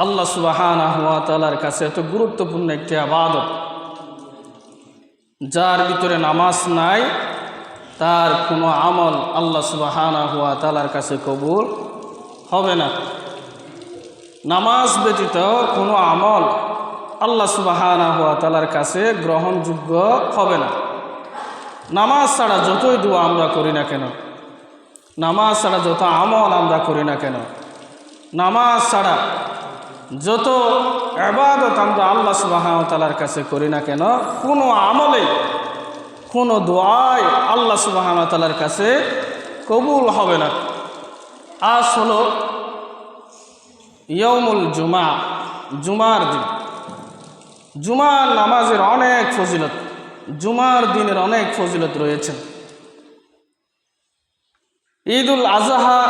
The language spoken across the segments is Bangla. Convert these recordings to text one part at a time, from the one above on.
আল্লাহ সুবহানাহু ওয়া তাআলার কাছে এত গুরুত্বপূর্ণ একটি ইবাদত, যার ভিতরে নামাজ নাই তার কোনো আমল আল্লাহ সুবহানাহু ওয়া তাআলার কাছে কবুল হবে না। নামাজ ব্যতীত কোনো আমল আল্লাহ সুবহানাহু ওয়া তাআলার কাছে গ্রহণযোগ্য হবে না। নামাজ ছাড়া যতই দোয়া আমরা করি না কেন, নামাজ ছাড়া যত আমল আমরা করি না কেন, নামাজ ছাড়া যত ইবাদত আমরা আল্লাহ সুবহানাহু ওয়া তাআলার কাছে করি না কেন, কোনো আমলে কোনো দোয়াই আল্লাহ সুবহানাহু ওয়া তাআলার কাছে কবুল হবে না। আজ হলো ইয়াউমুল জুমা, জুমার দিন। জুমার নামাজের অনেক ফজিলত, জুমার দিনের অনেক ফজিলত রয়েছে। ঈদুল আজহা,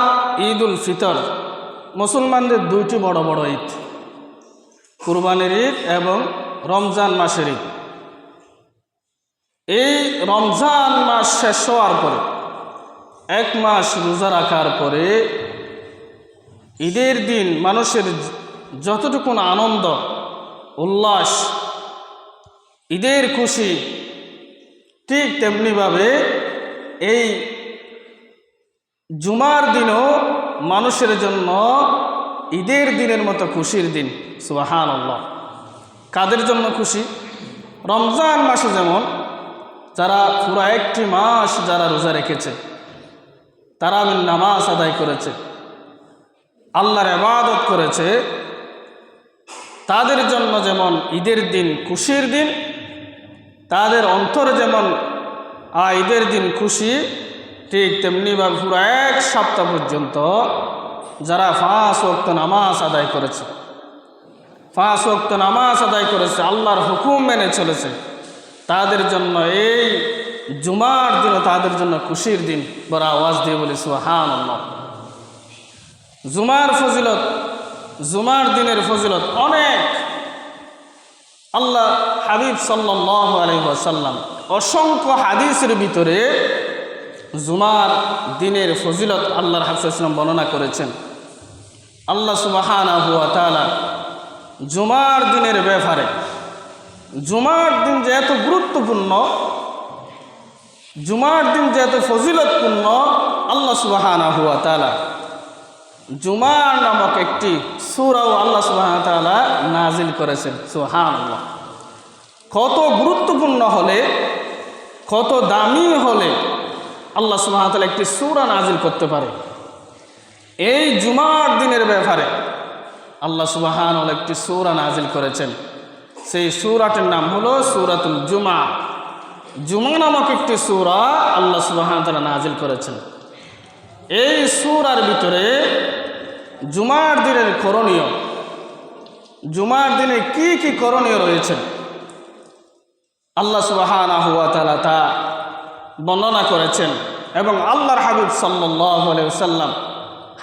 ঈদুল ফিতর মুসলমানদের দুইটি বড় বড় ঈদ, কুরবানির ঈদ এবং রমজান মাসের ঈদ। এই রমজান মাস শেষ হওয়ার পরে, এক মাস রোজা রাখার পরে ঈদের দিন মানুষের যতটুকু আনন্দ উল্লাস, ঈদের খুশি, ঠিক তেমনিভাবে এই জুমার দিনও মানুষের জন্য ঈদের দিনের মতো খুশির দিন। সুবহানাল্লাহ। কাদের জন্য খুশি? রমজান মাসে যেমন যারা পুরো একটি মাস যারা রোজা রেখেছে, তারাবির নামাজ আদায় করেছে, আল্লাহর ইবাদত করেছে, তাদের জন্য যেমন ঈদের দিন খুশির দিন, তাদের অন্তরে যেমন ঈদের দিন খুশি, ঠিক তেমনিভাবে পুরো এক সপ্তাহ পর্যন্ত যারা 5 ওয়াক্ত নামাজ আদায় করেছে, 5 ওয়াক্ত নামাজ আদায় করেছে, আল্লাহর হুকুম মেনে চলেছে, তাদের জন্য এই জুমার দিনও তাদের জন্য খুশির দিন। বড় আওয়াজ দিয়ে বলি সুবহানাল্লাহ। জুমার ফজিলত, জুমার দিনের ফজিলত অনেক। আল্লাহ হাবিব সাল্লাল্লাহু আলাইহি ওয়াসাল্লাম অসংখ্য হাদিসের ভিতরে জুমার দিনের ফজিলত আল্লাহর হাবিব সাল্লাল্লাহু আলাইহি ওয়াসাল্লাম বর্ণনা করেছেন। আল্লাহ সুবহানাহু ওয়া তাআলা জুমার দিনের ব্যাপারে, জুমার দিন যে এত গুরুত্বপূর্ণ, জুমার দিন যে এত ফজিলতপূর্ণ, আল্লাহ সুবহানাহু ওয়া তাআলা জুমার নামক একটি সূরাও আল্লাহ সুবহানাহু ওয়া তাআলা নাজিল করেছেন। সুবহানাল্লাহ। কত গুরুত্বপূর্ণ হলে, কত দামি হলে আল্লাহ সুবহানাহু ওয়া তাআলা একটি সূরা নাজিল করতে পারে। এই জুমার দিনের ব্যাপারে আল্লাহ সুবহানাহু ওয়া তাআলা একটি সূরা নাজিল করেছেন। সেই সূরাটির নাম হলো সূরাতুল জুমা। জুমা নামক একটি সূরা আল্লাহ সুবহানাহু ওয়া তাআলা নাজিল করেছেন। এই সূরার ভিতরে জুমার দিনের করণীয়, জুমার দিনে কি কি করণীয় রয়েছে আল্লাহ সুবহানাহু ওয়া তাআলা তা বর্ণনা করেছেন। এবং আল্লাহর হাবিব সাল্লাল্লাহু আলাইহি ওয়াসাল্লাম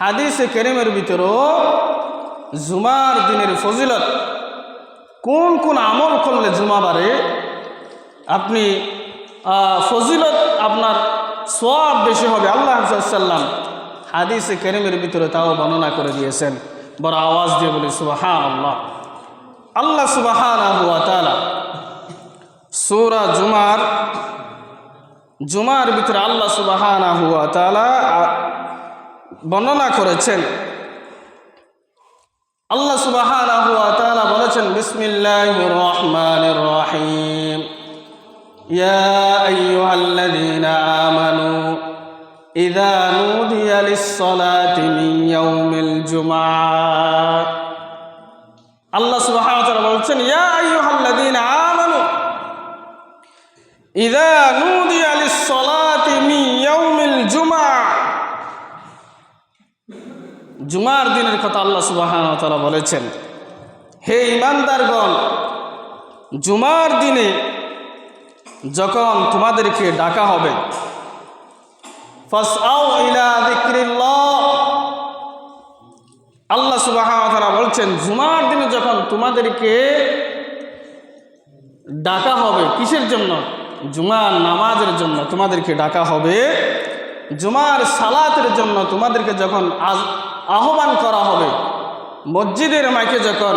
হাদিসে কারীমের ভিতরেও জুমার দিনের ফজিলত, কোন কোন আমল করলে জুমাবারে আপনি ফজিলত, আপনার সওয়াব বেশি হবে, আল্লাহ সাল্লাম হাদিসে কারীমের ভিতরে তাও বর্ণনা করে দিয়েছেন। বড় আওয়াজ দিয়ে বলি সুবহানাল্লাহ। আল্লাহ সুবহানাহু ওয়া তাআলা সূরা জুমার ভিতরে আল্লাহ সুবহানাহু ওয়া তাআলা বর্ণনা করেছেন। আল্লাহ সুবহানাহু ওয়া তাআলা বলেছেন, বিসমিল্লাহির রহমানির রহিম, ইয়া আইয়ুহাল্লাযীনা আমানু ইযা নুদিয়া লিস-সালাতি মিন ইয়াউমিল জুমআহ। আল্লাহ সুবহানাহু ওয়া তাআলা বলেছেন, ইয়া আইয়ুহাল্লাযীনা আমানু ইযা নুদিয়া লিস-সালাতি মিন ইয়াউমিল জুমআহ। জুমার দিনের কথা আল্লাহ সুবহানাহু ওয়া তাআলা বলেছেন, হে ঈমানদারগণ, জুমার দিনে যখন তোমাদেরকে ডাকা হবে, ফাসআউ ইলা যিকরিল্লাহ। আল্লাহ সুবহানাহু ওয়া তাআলা বলছেন, জুমার দিনে যখন তোমাদেরকে ডাকা হবে, কিসের জন্য? জুমার নামাজের জন্য তোমাদেরকে ডাকা হবে, জুমার সালাতের জন্য তোমাদেরকে যখন আহ্বান করা হবে, মসজিদের মাইকে যখন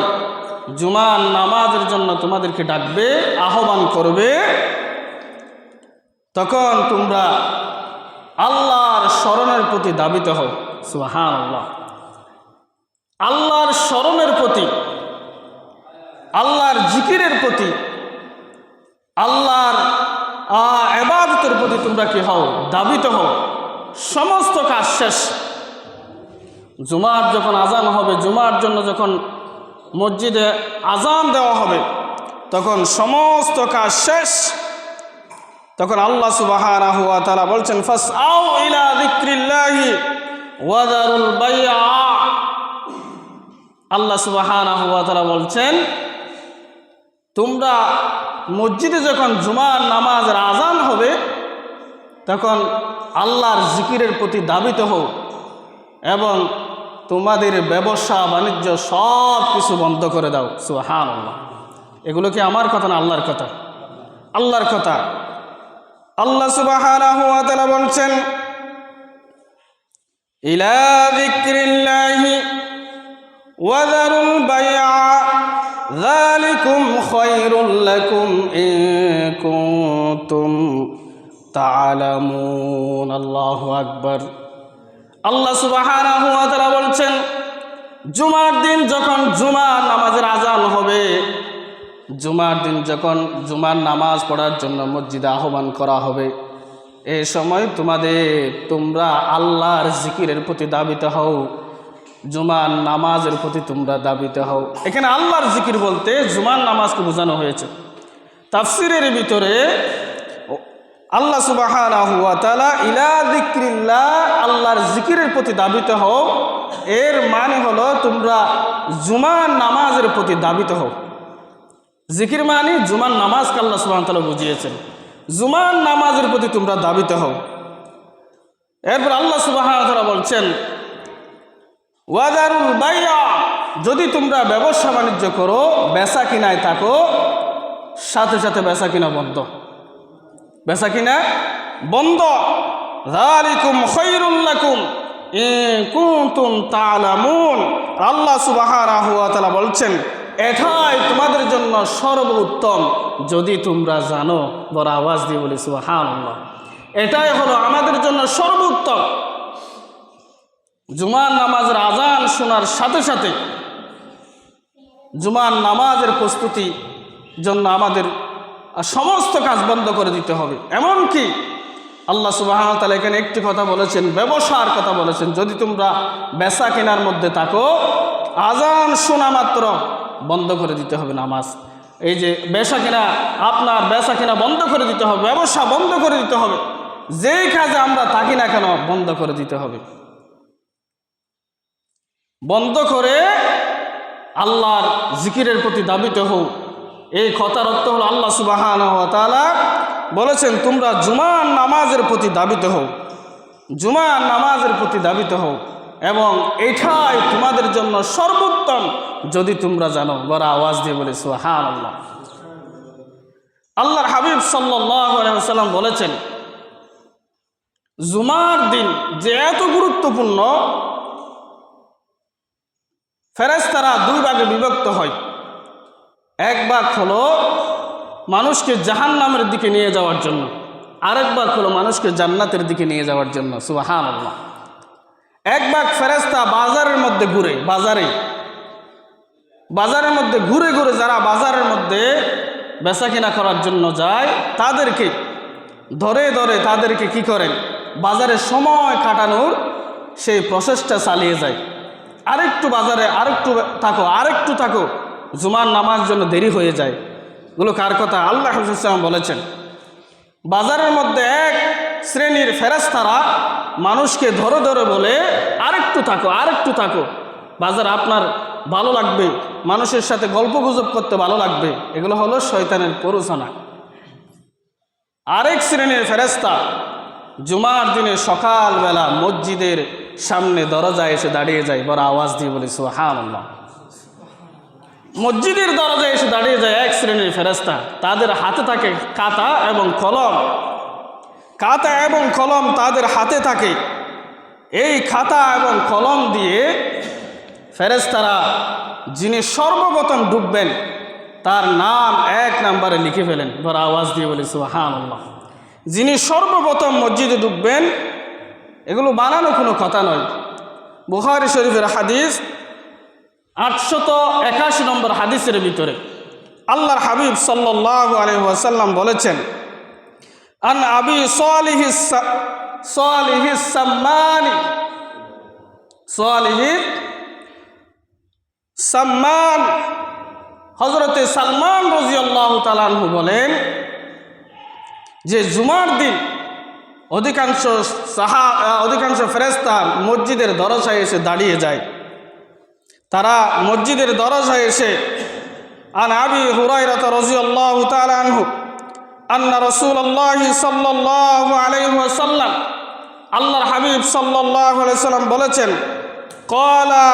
জুমার নামাজের জন্য তোমাদেরকে ডাকবে, আহ্বান করবে, তখন তোমরা আল্লাহর স্মরণের প্রতি ধাবিত হও। সুবহানাল্লাহ। আল্লাহর স্মরণের প্রতি, আল্লাহর জিকিরের প্রতি, আল্লাহর ইবাদতের প্রতি তোমরা কি হও? ধাবিত হও। সমস্ত কাজ শেষ। জুমার যখন আজান হবে, জুমার জন্য যখন মসজিদে আজান দেওয়া হবে, তখন সমস্ত কাজ শেষ। তখন আল্লাহ সুবহানাহু ওয়া তাআলা বলছেন, ফাসআউ ইলা যিকরিল্লাহি ওয়া যারুল বাইআ। আল্লাহ সুবহানাহু ওয়া তাআলা বলছেন, তোমরা মসজিদে যখন জুমার নামাজের আজান হবে, তখন আল্লাহর জিকিরের প্রতি ধাবিত হও এবং তোমাদের ব্যবসা বাণিজ্য সব কিছু বন্ধ করে দাও। সুবহানাল্লাহ। এগুলো কি আমার কথা না আল্লাহর কথা? আল্লাহর কথা। আল্লাহ সুবহানাহু ওয়া তাআলা বলছেন, ইলা যিকরিল্লাহি ওয়া যারুল বাইআ যালিকুম খায়রুল লাকুম ইন কুনতুম তা'লামুন। আল্লাহু আকবার। আল্লাহ সুবহানাহু ওয়া তাআলা বলছেন, জুমার দিন যখন জুমার নামাজের আজান হবে, জুমার দিন যখন জুমার নামাজ পড়ার জন্য মসজিদে আহ্বান করা হবে, এই সময় তোমরা আল্লাহর জিকিরের প্রতি ধাবিত হও, জুমার নামাজের প্রতি তোমরা ধাবিত হও। এখানে আল্লাহর জিকির বলতে জুমার নামাজকে বোঝানো হয়েছে। তাফসীরের ভিতরে আল্লাহ সুবহানাহু ওয়া তাআলা ইলা যিকরিল্লাহ, আল্লাহর জিকিরের প্রতি ধাবিত হও, এর মানে হলো তোমরা জুমার নামাজের প্রতি ধাবিত হও। জিকির মানে জুমার নামাজকে আল্লাহ সুবহানাহু ওয়া তাআলা বুঝিয়েছেন, জুমার নামাজের প্রতি তোমরা ধাবিত হও। এরপর আল্লাহ সুবহানাহু ওয়া তাআলা বলছেন, ওয়া যারুল বাইআ, যদি তোমরা ব্যবসা বাণিজ্য করো, বেচা কিনায় থাকো, সাথে সাথে বেচা কিনা বন্ধ, বেচা কিনা বন্ধ। যালিকুম খায়রুল লাকুম ইন কুনতুম তা'লামুন। আল্লাহ সুবহানাহু ওয়া তাআলা বলছেন, এটাই তোমাদের জন্য সর্বোত্তম যদি তোমরা জানো। বড় আওয়াজ দিয়ে বলি সুবহানাল্লাহ। এটাই হলো আমাদের জন্য সর্বোত্তম। জুমার নামাজের আজান শোনার সাথে সাথে জুমার নামাজের প্রস্তুতি জন্য আমাদের সমস্ত কাজ বন্ধ করে দিতে হবে। এমনকি আল্লাহ সুবহানাহু ওয়া তাআলা এখানে একটি কথা বলেছেন, ব্যবসার কথা বলেছেন, যদি তোমরা বেচা কেনার মধ্যে থাকো, আজান শোনা মাত্র বন্ধ করে দিতে হবে নামাজ। এই যে বেচা কেনা, আপনার বেচা কেনা বন্ধ করে দিতে হবে, ব্যবসা বন্ধ করে দিতে হবে, যেই কাজে আমরা থাকি না কেন বন্ধ করে দিতে হবে। বন্ধ করে আল্লাহর জিকিরের প্রতি ধাবিত হও। এই কথার অর্থ হলো আল্লাহ সুবহানাহু ওয়া তাআলা বলেছেন, তোমরা জুমার নামাজের প্রতি ধাবিত হও, জুমার নামাজের প্রতি ধাবিত হও, এবং এটাই তোমাদের জন্য সর্বোত্তম যদি তোমরা জানো। বড় আওয়াজ দিয়ে বলে সুবহানাল্লাহ। আল্লাহর হাবিব সাল্লাল্লাহু আলাইহি ওয়াসাল্লাম বলেছেন, জুমার দিন যে এত গুরুত্বপূর্ণ, ফেরেশতারা দুই ভাগে বিভক্ত হয়। এক ভাগ হলো মানুষকে জাহান্নামের দিকে নিয়ে যাওয়ার জন্য, আরেক ভাগ হলো মানুষকে জান্নাতের দিকে নিয়ে যাওয়ার জন্য। সুবহানাল্লাহ। এক ভাগ ফেরেশতা বাজারের মধ্যে ঘুরে, বাজারের মধ্যে ঘুরে ঘুরে যারা বাজারের মধ্যে বেচা কিনা করার জন্য যায়, তাদেরকে ধরে ধরে তাদেরকে কি করেন, বাজারে সময় কাটানোর সেই প্রসেসটা চালিয়ে যায়। আরেকটু বাজারে আরেকটু থাকো, জুমার নামাজ জন্য দেরি হয়ে যায়। এগুলো কার কথা? আল্লাহ রাসূল সাল্লাল্লাহু আলাইহি ওয়াসাল্লাম বলেছেন, বাজারের মধ্যে এক শ্রেণীর ফেরেশতারা মানুষকে ধরে ধরে বলে, আরেকটু থাকো, বাজার আপনার ভালো লাগবে, মানুষের সাথে গল্পগুজব করতে ভালো লাগবে। এগুলো হলো শয়তানের প্ররোচনা। আরেক শ্রেণীর ফেরেশতা জুমার দিনে সকালবেলা মসজিদের সামনে দরজায় এসে দাঁড়িয়ে যায়। বড় আওয়াজ দিয়ে বলি সুবহানাল্লাহ। মসজিদের দরজায় এসে দাঁড়িয়ে যায় এক শ্রেণীর ফেরেশতা, তাদের হাতে থাকে খাতা এবং কলম তাদের হাতে থাকে। এই খাতা এবং কলম দিয়ে ফেরেশতারা যিনি সর্বপ্রথম ডুববেন তার নাম 1 নম্বরে লিখে ফেলেন। বড় আওয়াজ দিয়ে বলি সুবহানাল্লাহ। যিনি সর্বপ্রথম মসজিদে ডুববেন, এগুলো বানানো কোনো কথা নয়। বুখারী শরীফের হাদিস 881 নম্বর হাদিসের ভিতরে আল্লাহর হাবিব সাল্লাল্লাহু আলাইহি ওয়াসাল্লাম বলেছেন, আন আবি সালিহিস সাম্মান হযরতে সালমান রাদিয়াল্লাহু তাআলা আনহু বলেন যে জুমার দিন অধিকাংশ ফেরেশতা মসজিদের দরজায় এসে দাঁড়িয়ে যায়। তারা মসজিদের দরজায় এসে আন আবি হুরায়রা রাদিয়াল্লাহু তাআলা আনহু আন্না রাসূলুল্লাহি সাল্লাল্লাহু আলাইহি ওয়াসাল্লাম, আল্লাহর হাবিব সাল্লাল্লাহু আলাইহি ওয়াসাল্লাম বলেছেন, ক্বালা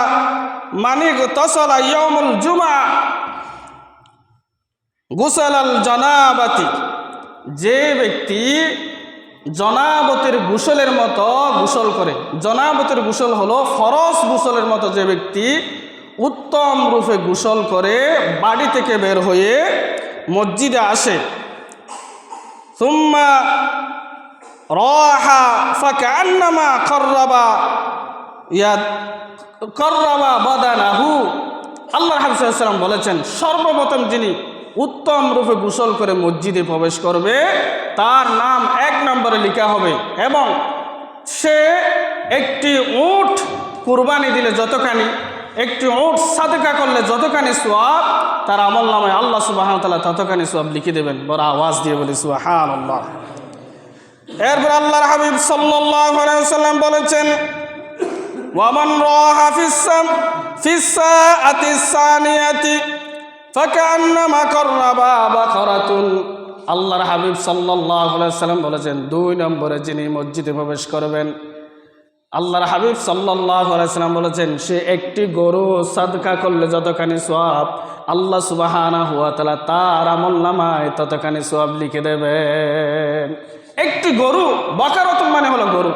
মান ইগতাসালা ইয়াউমুল জুমআ গুসালাল জানাবাতি, যে ব্যক্তি জনাবতের গোসলের মতো গোসল করে, জনাবতের গোসল হলো ফরজ গোসলের মতো, যে ব্যক্তি উত্তম রূপে গোসল করে বাড়ি থেকে বের হয়ে মসজিদে আসে, সুম্মা রাহা ফাকান্নামা কাররাবা বাদানাহু, আল্লাহর হাবিব সাল্লাল্লাহু আলাইহি ওয়াসাল্লাম বলেছেন, সর্বপ্রথম যিনি উত্তম রূপে গোসল করে মসজিদে প্রবেশ করবে তার নাম 1 নম্বরে লেখা হবে, এবং সে একটি উট কুরবানি দিলে যতখানি, একটি উট সাদকা করলে যতখানি সওয়াব, তার আমলনামায় আল্লাহ সুবহানাহু ওয়া তাআলা ততখানি সওয়াব লিখে দেবেন। বড় আওয়াজ দিয়ে বলি সুবহানাল্লাহ। এরপর আল্লাহর হাবিব সাল্লাল্লাহু আলাইহি ওয়াসাল্লাম বলেছেন, ওয়ামান রাহা ফিস সাআতিস সানিয়াতি ফাকান্নামা কাররাবা বাকরাতুন, আল্লাহর হাবিব সাল্লাল্লাহু আলাইহি ওয়াসাল্লাম বলেছেন, 2 নম্বরে যিনি মসজিদে প্রবেশ করবেন, আল্লাহর হাবিব সাল্লাল্লাহু আলাইহি ওয়াসাল্লাম বলেছেন, সে একটি গরু সাদকা করলে যতখানি সওয়াব, আল্লাহ সুবহানাহু ওয়া তাআলা তার আমলনামায় ততখানি সওয়াব লিখে দেবেন। একটি গরু, বাকারাতুন মানে হলো গরু,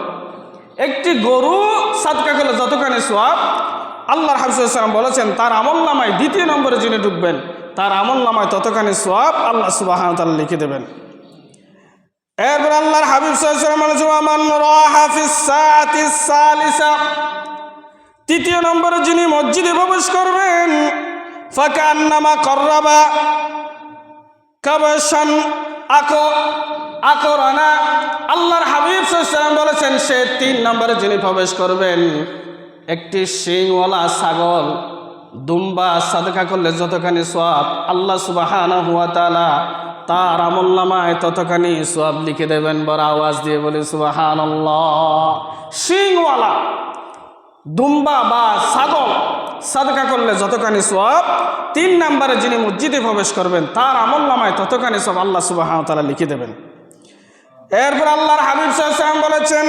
একটি গরু সাদকা করলে যতখানি সওয়াব, আল্লাহর হাবিব সাল্লাল্লাহু আলাইহি ওয়াসাল্লাম বলেছেন, তার আমলনামায় 2য় নম্বরে যিনি ঢুকবেন তার আমলনামায় ততখানি সওয়াব আল্লাহ সুবহানাহু ওয়া তাআলা লিখে দেবেন। এরপর আল্লাহর হাবিব সাল্লাল্লাহু আলাইহি ওয়াসাল্লাম বলেছেন, মান রাহা ফিস সাআতিস সালিসা, 3য় নম্বরে যিনি মসজিদে প্রবেশ করবেন, ফাকান্নামা কাররাবা কাবাশান আকরানা, আল্লাহর হাবিব সাল্লাল্লাহু আলাইহি ওয়াসাল্লাম বলেছেন, সে 3 নম্বরে যিনি প্রবেশ করবেন, একটি শিংওয়ালা ছাগল দুম্বা সাদকা করলে যতখানি সওয়াব, আল্লাহ সুবহানাহু ওয়া তাআলা তার আমলনামায় ততখানি সওয়াব লিখে দেবেন। বড় আওয়াজ দিয়ে বলি সুবহানাল্লাহ। শিংওয়ালা দুম্বা বা ছাগল সাদকা করলে যতখানি সওয়াব, 3 নম্বরে যিনি মসজিদে প্রবেশ করবেন তার আমলনামায় ততখানি সওয়াব আল্লাহ সুবহানাহু ওয়া তাআলা লিখে দেবেন। এরপর আল্লাহর হাবিব সাল্লাল্লাহু আলাইহি ওয়াসাল্লাম বলেছেন,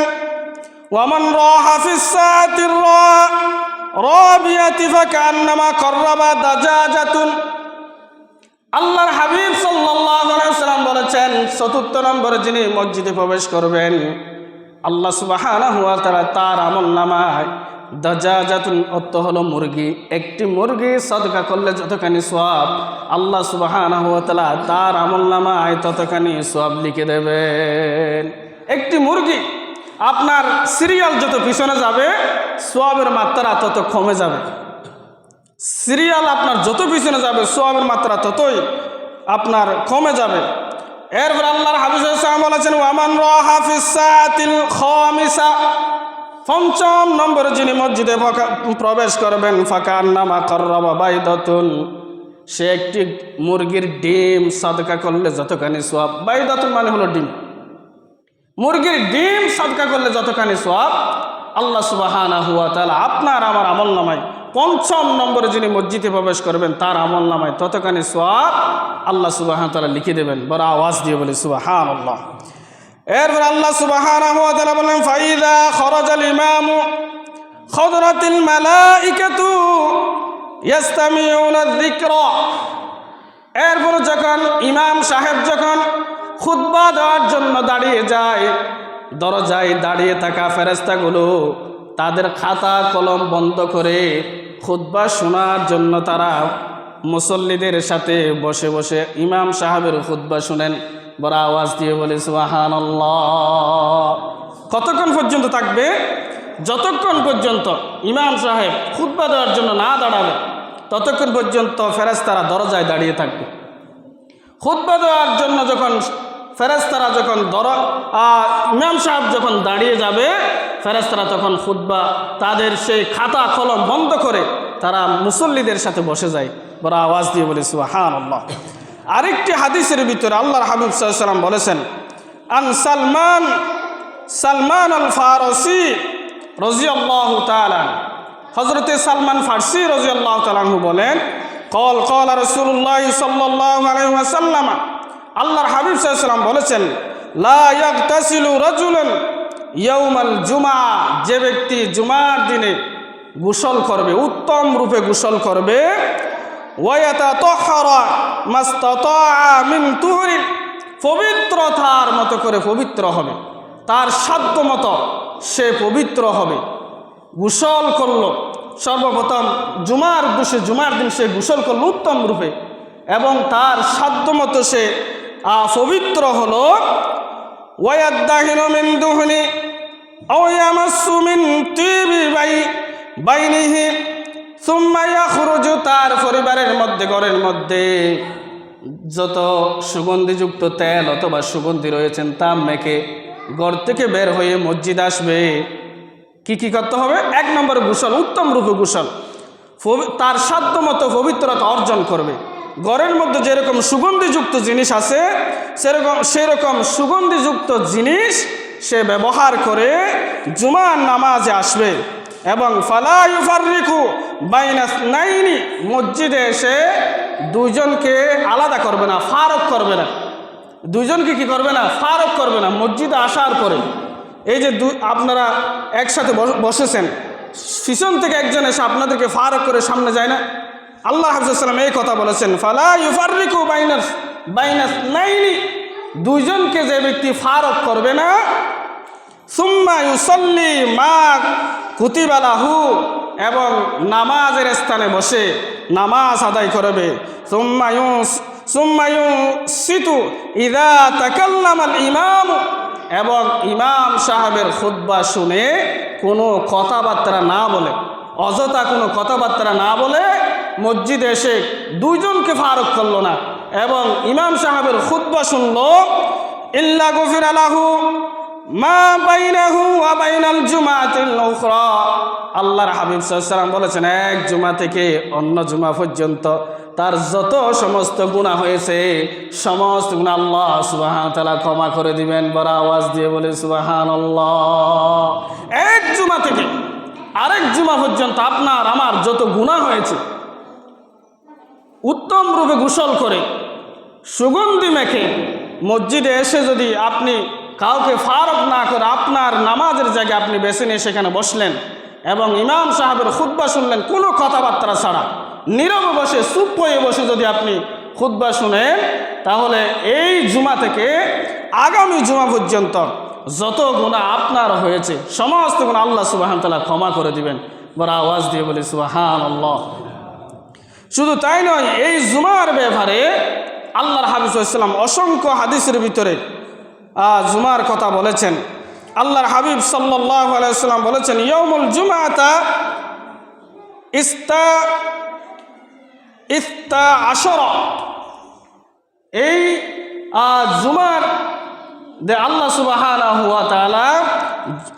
ওয়ামান রাহা ফিস সাআতির রাবিয়াতি ফাকান্নামা কাররাবা দাজাজাতুন, আল্লাহর হাবিব সাল্লাল্লাহু আলাইহি ওয়াসাল্লাম বলেছেন, 4র্থ নম্বরে যিনি মসজিদে প্রবেশ করবেন, আল্লাহ সুবহানাহু ওয়া তাআলা তার আমলনামায় দাজাজাতুন অর্থ হলো মুরগি, একটি মুরগি সাদকা করলে যতখানি সওয়াব, আল্লাহ সুবহানাহু ওয়া তাআলা তার আমলনামায় ততখানি সওয়াব লিখে দেবেন। একটি মুরগি, আপনার সিরিয়াল যত পিছনে যাবে সওয়াবের মাত্রা তত কমে যাবে। সিরিয়াল আপনার যত পিছনে যাবে সওয়াবের মাত্রা ততই আপনার কমে যাবে। এরপর আল্লাহর হাবিব সাল্লাল্লাহু আলাইহি ওয়াসাল্লাম বলেছেন, ওয়ামান রাহা ফিস সাআতিল খামিসা, 5ম নম্বরে যিনি মসজিদে প্রবেশ করবেন, ফাকান্নামা কাররাবা বাইদাতুন, সে একটি মুরগির ডিম সাদকা করলে যতখানি সওয়াব, বাইদাতুন মানে হলো ডিম, মুরগির ডিম সাদকা করলে যতখানি সওয়াব, আল্লাহ সুবহানাহু ওয়া তাআলা আপনার আমার আমলনামায় 5ম নম্বরে যিনি মসজিদে প্রবেশ করবেন তার আমলনামায় ততখানি সওয়াব আল্লাহ সুবহানাহু ওয়া তাআলা লিখে দেবেন। বড় আওয়াজ দিয়ে বলি সুবহানাল্লাহ। এরপর আল্লাহ সুবহানাহু ওয়া তাআলা বলেন, ফাইদা খরাজাল ইমামু খদরাতিল মালাইকাতু ইয়াস্তামিউনা যিকরা, এরপর যখন ইমাম সাহেব যখন খুতবা দেওয়ার জন্য দাঁড়িয়ে যায়, দরজায় দাঁড়িয়ে থাকা ফেরেশতাগুলো তাদের খাতা কলম বন্ধ করে খুতবা শোনার জন্য তারা মুসল্লিদের সাথে বসে বসে ইমাম সাহেবের খুতবা শুনেন। বড় আওয়াজ দিয়ে বলে সুবহানাল্লাহ। কতক্ষণ পর্যন্ত থাকবে? যতক্ষণ পর্যন্ত ইমাম সাহেব খুতবা দেওয়ার জন্য না দাঁড়াবে ততক্ষণ পর্যন্ত ফেরেশতারা দরজায় দাঁড়িয়ে থাকবে। খুতবা দেওয়ার জন্য যখন ফেরেশতারা যখন ইমাম সাহেব যখন দাঁড়িয়ে যাবে, ফেরেশতারা তখন খুতবা তাদের সেই খাতা কলম বন্ধ করে তারা মুসল্লিদের সাথে বসে যায়। বড় আওয়াজ দিয়ে বলে সুবহানাল্লাহ। আরেকটি হাদিসের ভিতরে আল্লাহর হাবিব সাল্লাল্লাহু আলাইহি ওয়াসাল্লাম বলেছেন, আন সালমান আল ফারসি রাদিয়াল্লাহু তাআলা, হযরতে সালমান ফারসি রাদিয়াল্লাহু তাআলা বলেন, ক্বাল রাসূলুল্লাহ সাল্লাল্লাহু আলাইহি ওয়াসাল্লাম, আল্লাহর হাবিব সাল্লাল্লাহু আলাইহি ওয়াসাল্লাম বলেছেন, লা ইয়াগতাসিলু রাজুলান ইয়াউমাল জুমআ, যে ব্যক্তি জুমার দিনে গোসল করবে, উত্তম রূপে গোসল করবে, ওয়ায়াতাতাহহারা মাস্তাতাআ মিন তুহরিন, পবিত্রতার মতো করে পবিত্র হবে, তার সাধ্য মতো সে পবিত্র হবে। গোসল করলো, সর্বপ্রথম জুমার দিন সে গোসল করলো উত্তম রূপে এবং তার সাধ্য মতো সে পবিত্র হলো। ওয়ায়াদাহিনু মিন দুহনি আও ইয়ামাসসু মিন তিবি বাইনিহি সুম্মা ইয়াখরুজু, তার পরিবারের মধ্যে ঘরের মধ্যে যত সুগন্ধিযুক্ত তেল অথবা সুগন্ধি রয়েছেন তা মেখে ঘর থেকে বের হয়ে মসজিদ আসবে। কি করতে হবে? 1 নম্বর গোসল, উত্তম রূপে গোসল, তার সাধ্য মতো পবিত্রতা অর্জন করবে। ঘরের মধ্যে যেরকম সুগন্ধিযুক্ত জিনিস আছে সেরকম সুগন্ধিযুক্ত জিনিস সে ব্যবহার করে জুমার নামাজে আসবে এবং ফালা ইউফাররিকু বাইনা ইসনাইনি, মসজিদে এসে দুইজনকে আলাদা করবে না, ফারক করবে না। দুইজনকে কি করবে না? ফারক করবে না। মসজিদে আসার পরে এই যে আপনারা একসাথে বসেছেন, পিছন থেকে একজন এসে আপনাদেরকে ফারক করে সামনে যায় না? আল্লাহ হাফিজ সাল্লাম এই কথা বলেছেন, ফালা ইউফাররিকু বাইনা ইসনাইনি, দুইজনকে যে ব্যক্তি ফারক করবে না, সুম্মা ইউসাল্লি মা কুতিবা লাহু, এবং নামাজের স্থানে বসে নামাজ আদায় করবে। সুম্মা ইউসিতু ইযা তাকাল্লামাল ইমাম, এবং ইমাম সাহেবের খুতবা শুনে কোনো কথাবার্তা না বলে, অযথা কোনো কথাবার্তা না বলে মসজিদে এসে দুইজনকে ফারক করলো না এবং ইমাম সাহেবের খুতবা শুনলো, ইল্লা গুফিরা লাহু মা বাইনাহু ওয়া বাইনাল জুমাতিল উখরা। আল্লাহর হাবিব সাল্লাল্লাহু আলাইহি ওয়াসাল্লাম বলেছেন, এক জুমা থেকে অন্য জুমা পর্যন্ত তার যত সমস্ত গুনাহ হয়েছে সমস্ত গুনাহ আল্লাহ সুবহানাহু ওয়া তাআলা ক্ষমা করে দিবেন। বড় আওয়াজ দিয়ে বলে সুবহানাল্লাহ। এক জুমা থেকে আরেক জুমা পর্যন্ত আপনার আমার যত গুনাহ হয়েছে, উত্তম রূপে গোসল করে সুগন্ধি মেখে মসজিদে এসে যদি আপনি কাউকে ফারক না করে আপনার নামাজের জায়গায় আপনি বেছে নিয়ে সেখানে বসলেন এবং ইমাম সাহেবের খুতবা শুনলেন কোনো কথাবার্তা ছাড়া, নীরবে বসে চুপ হয়ে বসে যদি আপনি খুতবা শুনেন, তাহলে এই জুমা থেকে আগামী জুমা পর্যন্ত যত গুনাহ আপনার হয়েছে সমস্ত গুনাহ আল্লাহ সুবহানাহু ওয়া তাআলা ক্ষমা করে দিবেন। বড় আওয়াজ দিয়ে বলি সুবহানাল্লাহ। শুধু তাই নয়, এই জুমার ব্যাপারে আল্লাহর হাবিব সাল্লাল্লাহু আলাইহি ওয়াসাল্লাম অসংখ্য হাদিসের ভিতরে জুমার কথা বলেছেন। আল্লাহর হাবিব সাল্লাল্লাহু আলাইহি ওয়াসাল্লাম বলেছেন, ইয়াউমুল জুমআতা ইস্তা আশরা, এই জুমার যে আল্লাহ সুবহানাহু ওয়া তাআলা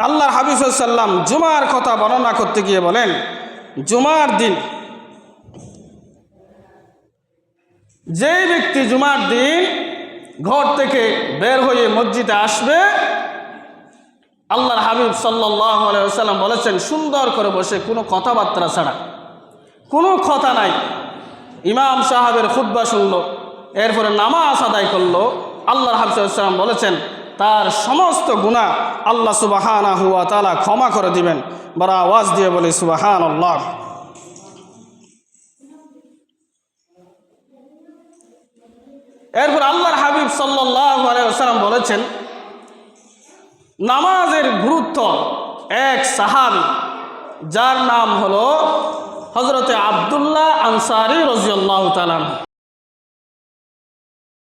আল্লাহর হাবিব সাল্লাল্লাহু আলাইহি ওয়াসাল্লাম জুমার কথা বর্ণনা করতে গিয়ে বলেন, জুমার দিন যেই ব্যক্তি জুমার দিন ঘর থেকে বের হয়ে মসজিদে আসবে, আল্লাহর হাবিব সাল্লাল্লাহু আলাইহি ওয়াসাল্লাম বলেছেন, সুন্দর করে বসে কোনো কথাবার্তা ছাড়া, কোনো কথা নাই, ইমাম সাহেবের খুতবা শুনলো, এরপরে নামাজ আদায় করলো, আল্লাহর হাবিব সাল্লাল্লাহু আলাইহি ওয়াসাল্লাম বলেছেন তার সমস্ত গুনাহ আল্লাহ সুবহানাহু ওয়া তাআলা ক্ষমা করে দিবেন। বড় আওয়াজ দিয়ে বলি সুবহানাল্লাহ। এরপর আল্লাহর হাবিব সাল্লাল্লাহু আলাইহি ওয়াসাল্লাম বলেছেন, নামাজের গুরুত্ব এক সাহাবী যার নাম হলো হজরতে আবদুল্লাহ আনসারি রাদিয়াল্লাহু তাআলা।